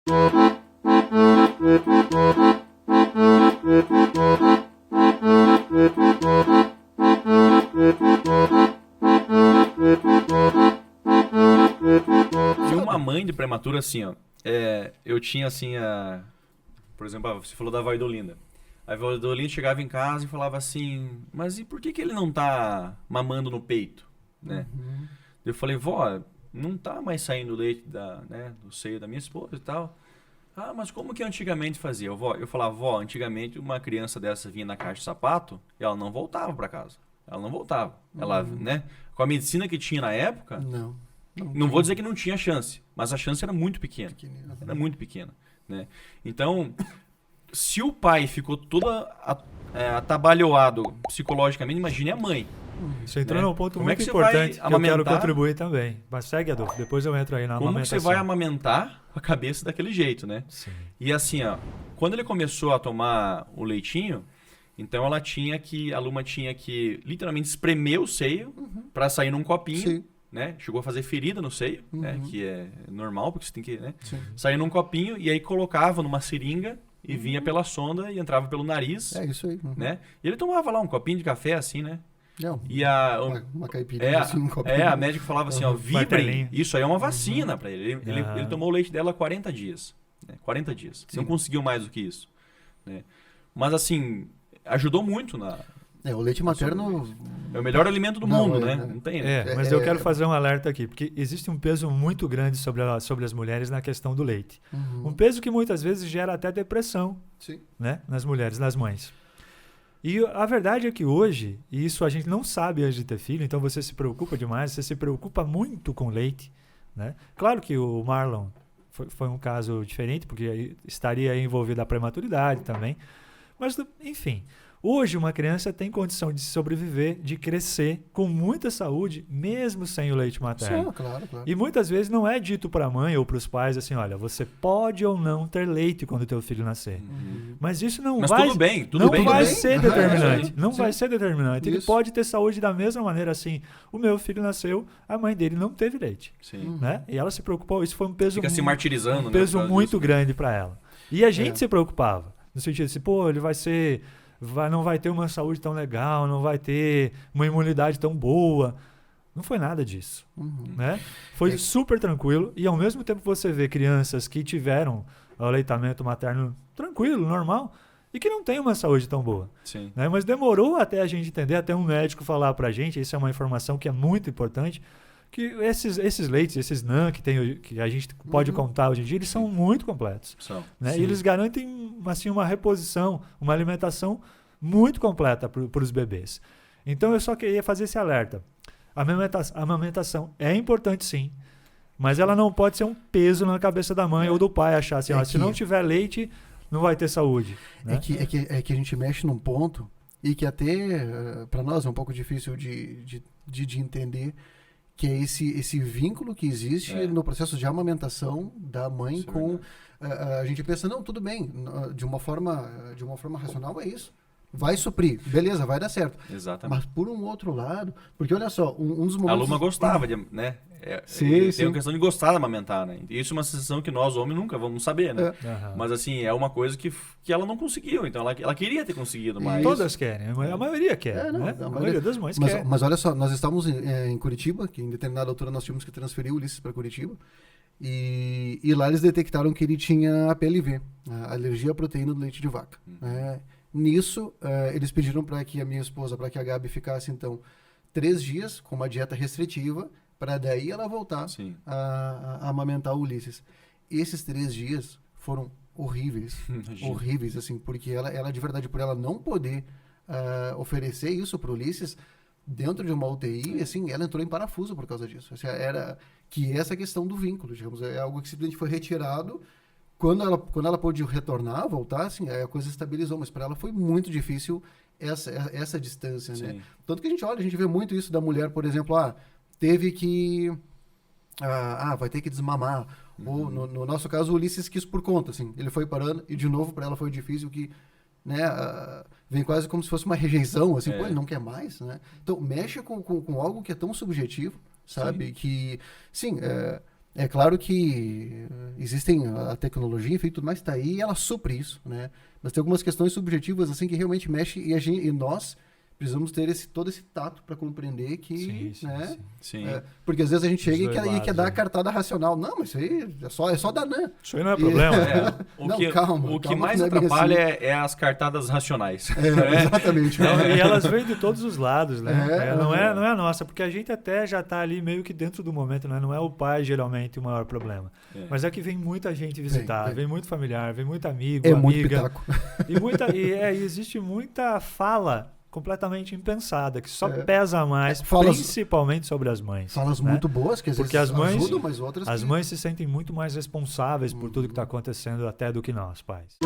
E uma mãe de prematura, assim, ó. Eu tinha, assim, por exemplo, você falou da Vaidolinda. A Vaidolinda chegava em casa e falava assim, mas e por que ele não tá mamando no peito, né? Uhum. Eu falei, vó, não tá mais saindo leite do seio da minha esposa e tal. Ah, mas como que antigamente fazia? Eu falava, vó, antigamente uma criança dessa vinha na caixa de sapato e ela não voltava para casa. Ela não voltava. Ela, né? Com a medicina que tinha na época, não vou dizer que não tinha chance, mas a chance era muito pequena. Era muito pequena, né? Então, se o pai ficou todo atabalhoado psicologicamente, imagine a mãe. Você entrou num ponto Como é muito que você importante vai que eu quero amamentar? contribuir também. Mas segue, Adolfo. Depois eu entro aí na Como que amamentação. você vai amamentar com a cabeça daquele jeito, né? Sim. E assim, ó, quando ele começou a tomar o leitinho, então a Luma tinha que literalmente espremer o seio para sair num copinho, Sim. né? Chegou a fazer ferida no seio, né? Que é normal, porque você tem que, né? Sim. Sair num copinho e aí colocava numa seringa e vinha pela sonda e entrava pelo nariz, É isso aí. né? E ele tomava lá um copinho de café assim, né? Não, E uma caipirinha assim, um copinho. a médica falava assim, ó, vibrem, Martelinho. isso aí é uma vacina para ele. Ele tomou o leite dela 40 dias. Né? 40 dias. Não conseguiu mais do que isso. Né? Mas assim, ajudou muito na... O leite materno... É o melhor alimento do mundo, né? Não tem, né? Mas eu quero fazer um alerta aqui, porque existe um peso muito grande sobre as mulheres na questão do leite. Um peso que muitas vezes gera até depressão, Sim. né? Nas mulheres, nas mães. E a verdade é que hoje, e isso a gente não sabe antes de ter filho, então você se preocupa demais, você se preocupa muito com leite, né? Claro que o Marlon foi um caso diferente, porque estaria envolvido a prematuridade também. Mas, enfim, hoje uma criança tem condição de sobreviver, de crescer com muita saúde, mesmo sem o leite materno. Sim, claro. E muitas vezes não é dito para a mãe ou para os pais assim, olha, você pode ou não ter leite quando o teu filho nascer. Mas isso não vai, tudo bem, vai ser determinante. Não Sim. vai ser determinante. Ele Isso. pode ter saúde da mesma maneira assim. O meu filho nasceu, a mãe dele não teve leite. Sim. Né? E ela se preocupou, isso foi um peso Fica se martirizando, um peso né, por causa muito disso. grande para ela. E a gente se preocupava, no sentido assim, pô, ele não vai ter uma saúde tão legal, não vai ter uma imunidade tão boa. Não foi nada disso. Né? Foi super tranquilo. E ao mesmo tempo você vê crianças que tiveram o aleitamento materno tranquilo, normal, e que não tem uma saúde tão boa. Sim. Né? Mas demorou até a gente entender, até um médico falar pra gente, isso é uma informação que é muito importante, que esses leites, esses NAN que a gente pode contar hoje em dia, eles são muito completos. Né? E eles garantem assim, uma reposição, uma alimentação muito completa para os bebês. Então eu só queria fazer esse alerta. A amamentação é importante sim, mas ela não pode ser um peso na cabeça da mãe ou do pai, achar assim, se não tiver leite, não vai ter saúde. Né? É que a gente mexe num ponto e que até para nós é um pouco difícil de entender, que é esse vínculo que existe no processo de amamentação da mãe com... a gente pensa, não, tudo bem, de uma forma racional é isso. Vai suprir, beleza, vai dar certo. Exatamente. Mas por um outro lado, porque olha só, um dos momentos... A Luma gostava de, né? Tem a questão de gostar de amamentar, né? Isso é uma sensação que nós, homens, nunca vamos saber, né? Mas assim, é uma coisa que ela não conseguiu. Então ela queria ter conseguido, mas... Todas querem, a maioria quer, né? A maioria das mães quer. Mas olha só, nós estávamos em Curitiba, que em determinada altura nós tínhamos que transferir o Ulisses para Curitiba, e lá eles detectaram que ele tinha APLV, a alergia à proteína do leite de vaca. Nisso, eles pediram para que a minha esposa, para que a Gabi ficasse, então, 3 dias com uma dieta restritiva, para daí ela voltar a amamentar o Ulisses. Esses 3 dias foram horríveis, horríveis, assim, porque ela de verdade, por ela não poder oferecer isso para o Ulisses, dentro de uma UTI, assim, ela entrou em parafuso por causa disso. Assim, era que essa questão do vínculo, digamos, é algo que simplesmente foi retirado. Quando ela pôde retornar, voltar, assim, a coisa estabilizou, mas para ela foi muito difícil essa distância, né? Tanto que a gente vê muito isso da mulher, por exemplo, teve que... vai ter que desmamar. Ou, no nosso caso, o Ulisses quis por conta, assim, ele foi parando e, de novo, para ela foi difícil que, né, vem quase como se fosse uma rejeição, assim, pô, ele não quer mais, né? Então, mexe com algo que é tão subjetivo, sabe? Que, sim, É claro que existem a tecnologia, enfim, tudo mais está aí e ela supre isso, né? Mas tem algumas questões subjetivas assim que realmente mexem e nós precisamos ter todo esse tato para compreender que, né? Sim. Porque às vezes a gente chega e quer dar a né? cartada racional. Não, mas isso aí é só danã. Isso aí não é problema. O que mais atrapalha é as cartadas racionais. Exatamente. E elas vêm de todos os lados, né? Não é a nossa, porque a gente até já está ali meio que dentro do momento, né? Não é o pai geralmente o maior problema. Mas é que vem muita gente visitar, vem muito familiar, vem muito amigo, amiga. Muito pitaco. E existe muita fala completamente impensada, que só pesa mais, principalmente sobre as mães. Falas muito boas, que às vezes ajudam, mas outras as mães se sentem muito mais responsáveis por tudo que está acontecendo até do que nós, pais.